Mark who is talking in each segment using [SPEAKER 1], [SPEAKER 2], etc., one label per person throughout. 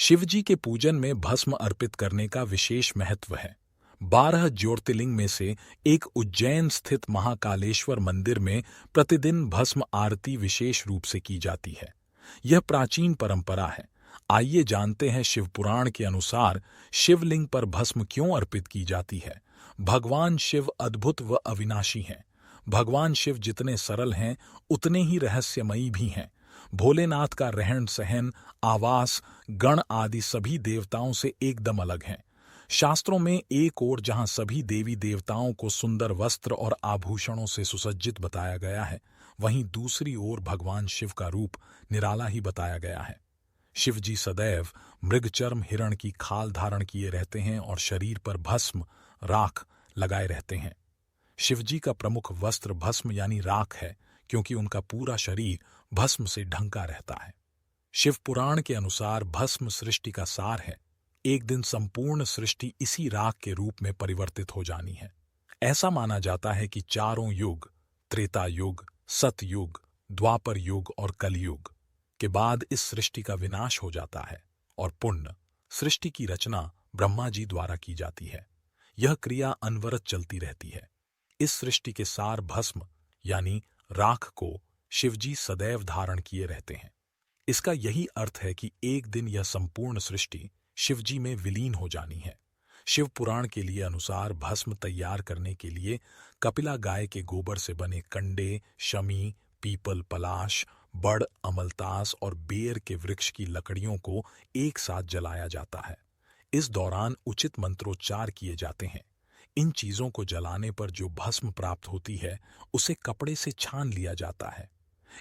[SPEAKER 1] शिवजी के पूजन में भस्म अर्पित करने का विशेष महत्व है। 12 ज्योतिर्लिंग में से एक उज्जैन स्थित महाकालेश्वर मंदिर में प्रतिदिन भस्म आरती विशेष रूप से की जाती है। यह प्राचीन परंपरा है। आइए जानते हैं शिवपुराण के अनुसार शिवलिंग पर भस्म क्यों अर्पित की जाती है। भगवान शिव अद्भुत व अविनाशी हैं। भगवान शिव जितने सरल हैं उतने ही रहस्यमयी भी हैं। भोलेनाथ का रहन सहन, आवास, गण आदि सभी देवताओं से एकदम अलग हैं। शास्त्रों में एक ओर जहां सभी देवी देवताओं को सुंदर वस्त्र और आभूषणों से सुसज्जित बताया गया है, वहीं दूसरी ओर भगवान शिव का रूप निराला ही बताया गया है। शिवजी सदैव मृगचर्म हिरण की खाल धारण किए रहते हैं और शरीर पर भस्म राख लगाए रहते हैं। शिवजी का प्रमुख वस्त्र भस्म यानी राख है, क्योंकि उनका पूरा शरीर भस्म से ढंका रहता है। शिव पुराण के अनुसार भस्म सृष्टि का सार है। एक दिन संपूर्ण सृष्टि इसी राख के रूप में परिवर्तित हो जानी है। ऐसा माना जाता है कि चारों युग, त्रेता युग, सतयुग, द्वापर युग और कलयुग के बाद इस सृष्टि का विनाश हो जाता है और पुण्य सृष्टि की रचना ब्रह्मा जी द्वारा की जाती है। यह क्रिया अनवरत चलती रहती है। इस सृष्टि के सार भस्म यानी राख को शिवजी सदैव धारण किए रहते हैं। इसका यही अर्थ है कि एक दिन यह संपूर्ण सृष्टि शिवजी में विलीन हो जानी है। शिव पुराण के लिए अनुसार भस्म तैयार करने के लिए कपिला गाय के गोबर से बने कंडे, शमी, पीपल, पलाश, बड़, अमलतास और बेर के वृक्ष की लकड़ियों को एक साथ जलाया जाता है। इस दौरान उचित मंत्रोच्चार किए जाते हैं। इन चीजों को जलाने पर जो भस्म प्राप्त होती है उसे कपड़े से छान लिया जाता है।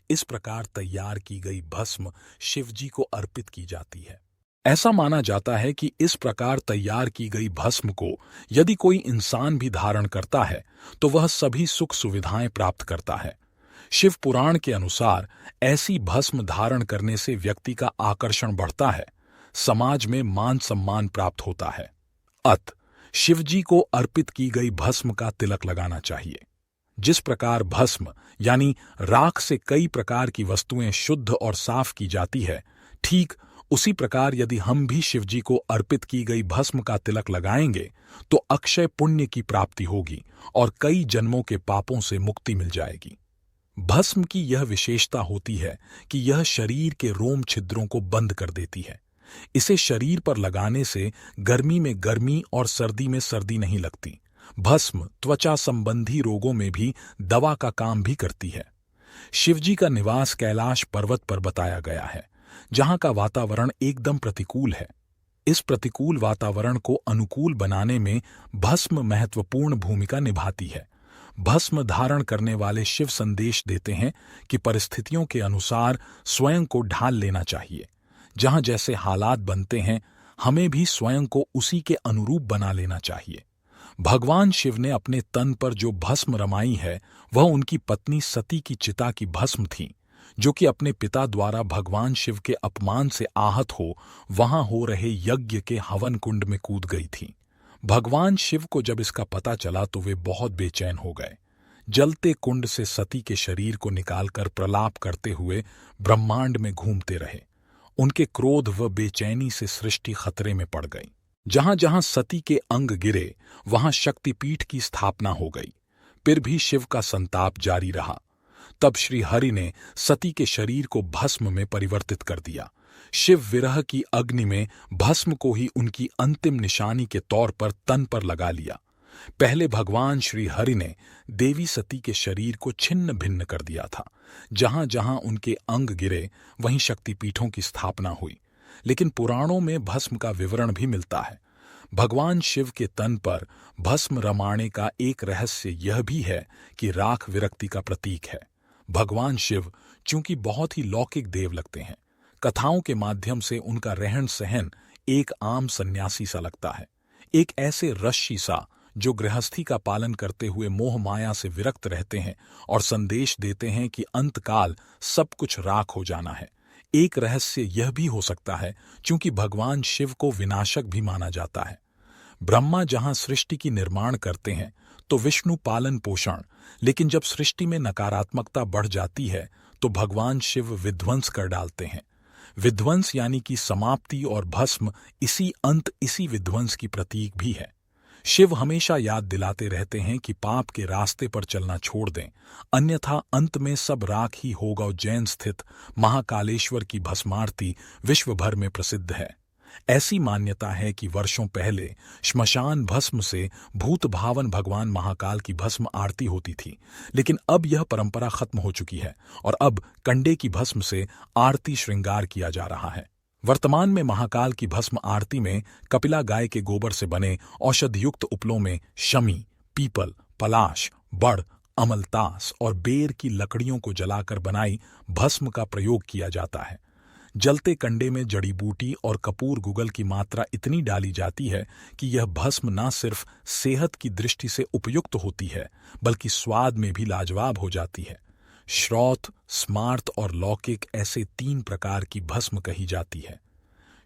[SPEAKER 1] इस प्रकार तैयार की गई भस्म शिवजी को अर्पित की जाती है। ऐसा माना जाता है कि इस प्रकार तैयार की गई भस्म को यदि कोई इंसान भी धारण करता है तो वह सभी सुख सुविधाएं प्राप्त करता है। शिव पुराण के अनुसार ऐसी भस्म धारण करने से व्यक्ति का आकर्षण बढ़ता है, समाज में मान सम्मान प्राप्त होता है। अत शिवजी को अर्पित की गई भस्म का तिलक लगाना चाहिए। जिस प्रकार भस्म यानी राख से कई प्रकार की वस्तुएं शुद्ध और साफ की जाती है, ठीक उसी प्रकार यदि हम भी शिवजी को अर्पित की गई भस्म का तिलक लगाएंगे तो अक्षय पुण्य की प्राप्ति होगी और कई जन्मों के पापों से मुक्ति मिल जाएगी। भस्म की यह विशेषता होती है कि यह शरीर के रोम छिद्रों को बंद कर देती है। इसे शरीर पर लगाने से गर्मी में गर्मी और सर्दी में सर्दी नहीं लगती। भस्म त्वचा संबंधी रोगों में भी दवा का काम भी करती है। शिवजी का निवास कैलाश पर्वत पर बताया गया है, जहां का वातावरण एकदम प्रतिकूल है। इस प्रतिकूल वातावरण को अनुकूल बनाने में भस्म महत्वपूर्ण भूमिका निभाती है। भस्म धारण करने वाले शिव संदेश देते हैं कि परिस्थितियों के अनुसार स्वयं को ढाल लेना चाहिए। जहां जैसे हालात बनते हैं, हमें भी स्वयं को उसी के अनुरूप बना लेना चाहिए। भगवान शिव ने अपने तन पर जो भस्म रमाई है वह उनकी पत्नी सती की चिता की भस्म थी, जो कि अपने पिता द्वारा भगवान शिव के अपमान से आहत हो वहां हो रहे यज्ञ के हवन कुंड में कूद गई थी। भगवान शिव को जब इसका पता चला तो वे बहुत बेचैन हो गए। जलते कुंड से सती के शरीर को निकालकर प्रलाप करते हुए ब्रह्मांड में घूमते रहे। उनके क्रोध व बेचैनी से सृष्टि खतरे में पड़ गई। जहां जहां सती के अंग गिरे वहां शक्तिपीठ की स्थापना हो गई। फिर भी शिव का संताप जारी रहा। तब श्री हरि ने सती के शरीर को भस्म में परिवर्तित कर दिया। शिव विरह की अग्नि में भस्म को ही उनकी अंतिम निशानी के तौर पर तन पर लगा लिया। पहले भगवान श्री हरि ने देवी सती के शरीर को छिन्न भिन्न कर दिया था। जहां जहां उनके अंग गिरे वहीं शक्तिपीठों की स्थापना हुई। लेकिन पुराणों में भस्म का विवरण भी मिलता है। भगवान शिव के तन पर भस्म रमाने का एक रहस्य यह भी है कि राख विरक्ति का प्रतीक है। भगवान शिव चूंकि बहुत ही लौकिक देव लगते हैं, कथाओं के माध्यम से उनका रहन सहन एक आम सन्यासी सा लगता है, एक ऐसे ऋषि सा जो गृहस्थी का पालन करते हुए मोह माया से विरक्त रहते हैं और संदेश देते हैं कि अंतकाल सब कुछ राख हो जाना है। एक रहस्य यह भी हो सकता है क्योंकि भगवान शिव को विनाशक भी माना जाता है। ब्रह्मा जहां सृष्टि की निर्माण करते हैं तो विष्णु पालन पोषण, लेकिन जब सृष्टि में नकारात्मकता बढ़ जाती है तो भगवान शिव विध्वंस कर डालते हैं। विध्वंस यानी कि समाप्ति और भस्म इसी विध्वंस की प्रतीक भी है। शिव हमेशा याद दिलाते रहते हैं कि पाप के रास्ते पर चलना छोड़ दें, अन्यथा अंत में सब राख ही होगा। उज्जैन स्थित महाकालेश्वर की भस्मारती विश्व भर में प्रसिद्ध है। ऐसी मान्यता है कि वर्षों पहले श्मशान भस्म से भूत भावन भगवान महाकाल की भस्म आरती होती थी, लेकिन अब यह परंपरा खत्म हो चुकी है और अब कंडे की भस्म से आरती श्रृंगार किया जा रहा है। वर्तमान में महाकाल की भस्म आरती में कपिला गाय के गोबर से बने औषधयुक्त उपलों में शमी, पीपल, पलाश, बड़, अमलतास और बेर की लकड़ियों को जलाकर बनाई भस्म का प्रयोग किया जाता है। जलते कंडे में जड़ी बूटी और कपूर गुगल की मात्रा इतनी डाली जाती है कि यह भस्म न सिर्फ सेहत की दृष्टि से उपयुक्त होती है, बल्कि स्वाद में भी लाजवाब हो जाती है। श्रौत, स्मार्त और लौकिक ऐसे 3 प्रकार की भस्म कही जाती है।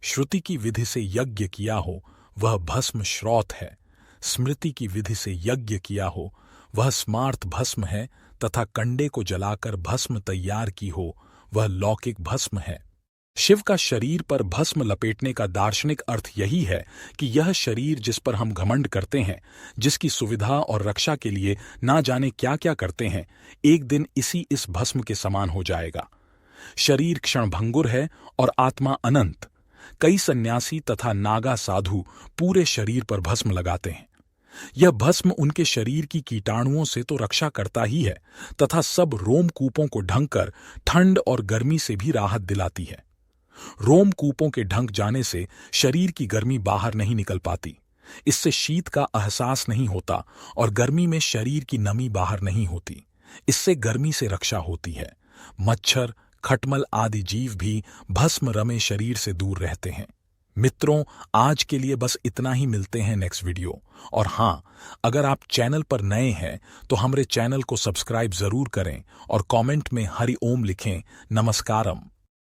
[SPEAKER 1] श्रुति की विधि से यज्ञ किया हो वह भस्म श्रौत है, स्मृति की विधि से यज्ञ किया हो वह स्मार्त भस्म है तथा कंडे को जलाकर भस्म तैयार की हो वह लौकिक भस्म है। शिव का शरीर पर भस्म लपेटने का दार्शनिक अर्थ यही है कि यह शरीर जिस पर हम घमंड करते हैं, जिसकी सुविधा और रक्षा के लिए ना जाने क्या क्या करते हैं, एक दिन इस भस्म के समान हो जाएगा। शरीर क्षणभंगुर है और आत्मा अनंत। कई सन्यासी तथा नागा साधु पूरे शरीर पर भस्म लगाते हैं। यह भस्म उनके शरीर की कीटाणुओं से तो रक्षा करता ही है तथा सब रोमकूपों को ढंककर ठंड और गर्मी से भी राहत दिलाती है। रोमकूपों के ढंक जाने से शरीर की गर्मी बाहर नहीं निकल पाती, इससे शीत का एहसास नहीं होता और गर्मी में शरीर की नमी बाहर नहीं होती, इससे गर्मी से रक्षा होती है। मच्छर, खटमल आदि जीव भी भस्म रमे शरीर से दूर रहते हैं। मित्रों, आज के लिए बस इतना ही। मिलते हैं नेक्स्ट वीडियो। और हाँ, अगर आप चैनल पर नए हैं तो हमारे चैनल को सब्सक्राइब जरूर करें और कमेंट में हरि ओम लिखें। नमस्कारम।